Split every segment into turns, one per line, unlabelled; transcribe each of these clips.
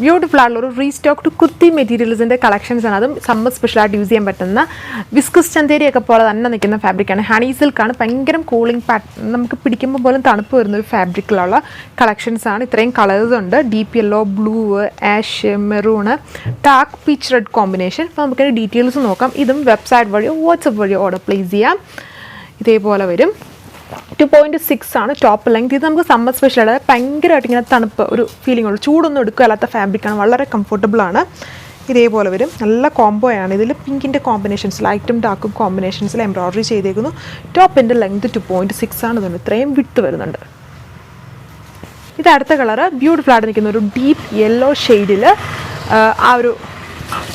Beautiful ആയിട്ടുള്ള ഒരു restocked kurti മെറ്റീരിയൽസിൻ്റെ collections ആണ്. അതും സമ്മർ സ്പെഷ്യലായിട്ട് യൂസ് ചെയ്യാൻ പറ്റുന്ന വിസ്കസ് ചന്തേരിയൊക്കെ പോലെ തന്നെ നിൽക്കുന്ന ഫാബ്രിക്കാണ്. ഹണി സിൽക്കാണ്. ഭയങ്കര കൂളിംഗ് നമുക്ക് പിടിക്കുമ്പോൾ പോലും തണുപ്പ് വരുന്ന ഒരു ഫാബ്രിക്കിലുള്ള കളക്ഷൻസ് ആണ്. ഇത്രയും കളേഴ്സ് ഉണ്ട്. Deep yellow, blue, ash, maroon, dark peach red combination. അപ്പോൾ നമുക്കതിൻ്റെ ഡീറ്റെയിൽസ് നോക്കാം. ഇതും വെബ്സൈറ്റ് വഴിയോ വാട്സപ്പ് വഴിയോ ഓർഡർ പ്ലേസ് ചെയ്യാം. ഇതേപോലെ വരും. 2.6 ആണ് ടോപ്പ് ലെങ്ത്. ഇത് നമുക്ക് സമ്മർ സ്പെഷ്യൽ ഭയങ്കരമായിട്ട് ഇങ്ങനെ തണുപ്പ് ഒരു ഫീലിംഗ് ഉള്ളൂ. ചൂടൊന്നും എടുക്കുകയല്ലാത്ത ഫാബ്രിക്കാണ്. വളരെ കംഫർട്ടബിൾ ആണ്. ഇതേപോലെ വരും. നല്ല കോംബോയാണ്. ഇതിൽ പിങ്കിൻ്റെ കോമ്പിനേഷൻസ്, ലൈറ്റും ഡാർക്കും കോമ്പിനേഷൻസിൽ എംബ്രോയിഡറി ചെയ്തേക്കുന്നു. ടോപ്പിൻ്റെ ലെങ്ത് 2.6 ആണ്. ഇതുകൊണ്ട് ഇത്രയും വിട്ട് വരുന്നുണ്ട്. ഇത് അടുത്ത കളറ് ബ്യൂട്ടിഫുൾ ആയിട്ട് നിൽക്കുന്ന ഒരു ഡീപ്പ് യെല്ലോ ഷെയ്ഡിൽ ആ ഒരു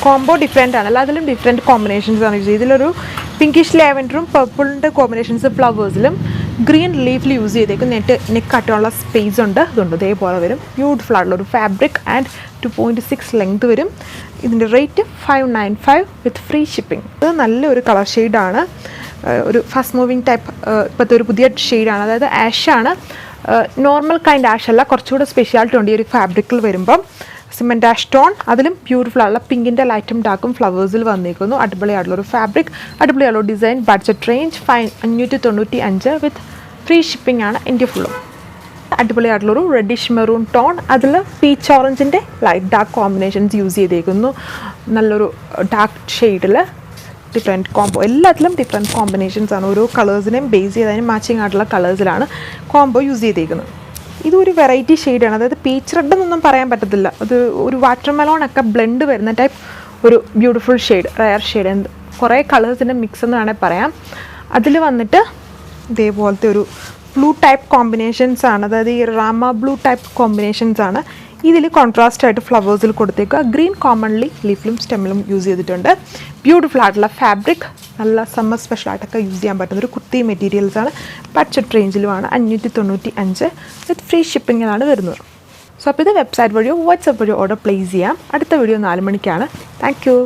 കോംബോ ഡിഫറെൻ്റ് ആണ്. എല്ലാത്തിലും ഡിഫറെൻറ്റ് കോമ്പിനേഷൻസ് ആണ് യൂസ് ചെയ്തത്. ഇതിലൊരു പിങ്കിഷ് ലാവൻഡറും പർപ്പിളിൻ്റെ കോമ്പിനേഷൻസ് ഫ്ലവേഴ്സിലും ഗ്രീൻ ലീഫിൽ യൂസ് ചെയ്തേക്കും. നെക്കാട്ടുള്ള സ്പേസ് ഉണ്ട്. ഇതുണ്ട്. ഇതേപോലെ വരും. ബ്യൂട്ടിഫുൾ ആയിട്ടുള്ള ഒരു ഫാബ്രിക് ആൻഡ് 2.6 ലെങ്ത് വരും. ഇതിൻ്റെ റേറ്റ് 595 വിത്ത് ഫ്രീ ഷിപ്പിംഗ്. ഇത് നല്ലൊരു കളർ ഷെയ്ഡാണ്. ഒരു ഫസ്റ്റ് മൂവിങ് ടൈപ്പ് ഇപ്പോഴത്തെ ഒരു പുതിയ ഷെയ്ഡാണ്. അതായത് ആഷാണ്. നോർമൽ കൈൻഡ് ആഷ് അല്ല. കുറച്ചുകൂടെ സ്പെഷ്യാലിറ്റി ഉണ്ട് ഈ ഒരു ഫാബ്രിക്കിൽ വരുമ്പം. സിമെൻറ്റ് ആഷ് ടോൺ, അതിലും ബ്യൂട്ടിഫുൾ ആയിട്ടുള്ള പിങ്കിൻ്റെ ലൈറ്റും ഡാർക്കും ഫ്ലവേഴ്സിൽ വന്നിരിക്കുന്നു. അടിപൊളിയായിട്ടുള്ളൊരു ഫാബ്രിക്, അടിപൊളിയായിട്ടുള്ള design. Budget range 595 with free shipping ആണ് ഇന്ത്യ ഫുള്ളും. അടിപൊളിയായിട്ടുള്ളൊരു റെഡിഷ് മെറൂൺ ടോൺ, അതിൽ പീച്ച് ഓറഞ്ചിൻ്റെ ലൈറ്റ് ഡാർക്ക് കോമ്പിനേഷൻസ് യൂസ് ചെയ്തേക്കുന്നു. നല്ലൊരു ഡാർക്ക് ഷെയ്ഡിൽ ഡിഫറെൻറ്റ് കോംബോ. എല്ലാത്തിലും ഡിഫറെൻറ്റ് കോമ്പിനേഷൻസ് ആണ്. ഓരോ കളേഴ്സിനെയും ബേസ് ചെയ്തതിന് മാച്ചിങ് ആയിട്ടുള്ള കളേഴ്സിലാണ് കോംബോ യൂസ് ചെയ്തേക്കുന്നത്. ഇതൊരു വെറൈറ്റി ഷെയ്ഡാണ്. അതായത് പീച്ച് റെഡ് എന്നൊന്നും പറയാൻ പറ്റത്തില്ല. അത് ഒരു വാട്ടർ മെലോണൊക്കെ ബ്ലെൻഡ് വരുന്ന ടൈപ്പ് ഒരു ബ്യൂട്ടിഫുൾ ഷെയ്ഡ്, റയർ ഷെയ്ഡ്. കുറേ കളേഴ്സിൻ്റെ മിക്സ് എന്ന് വേണമെങ്കിൽ പറയാം. അതിൽ വന്നിട്ട് ഇതേപോലത്തെ ഒരു ബ്ലൂ ടൈപ്പ് കോമ്പിനേഷൻസ് ആണ്. അതായത് ഈ റാമ ബ്ലൂ ടൈപ്പ് കോമ്പിനേഷൻസ് ആണ്. ഇതിൽ കോൺട്രാസ്റ്റ് ആയിട്ട് ഫ്ലവേഴ്സിൽ കൊടുത്തേക്കുക. ഗ്രീൻ കോമൺലി ലീഫിലും സ്റ്റെമ്മിലും യൂസ് ചെയ്തിട്ടുണ്ട്. ബ്യൂട്ടിഫുൾ ആയിട്ടുള്ള ഫാബ്രിക്, നല്ല സമ്മർ സ്പെഷ്യലായിട്ടൊക്കെ യൂസ് ചെയ്യാൻ പറ്റുന്ന ഒരു കുർത്തി മെറ്റീരിയൽസ് ആണ്. ബഡ്ജറ്റ് റേഞ്ചിലുമാണ്. 595 വിത്ത് ഫ്രീ ഷിപ്പിങ്ങിലാണ് വരുന്നത്. സോ അപ്പോൾ ഇത് വെബ്സൈറ്റ് വഴിയോ വാട്സപ്പ് വഴിയോ ഓർഡർ പ്ലേസ് ചെയ്യാം. അടുത്ത വീഡിയോ 4 മണിക്കാണ്. Thank you.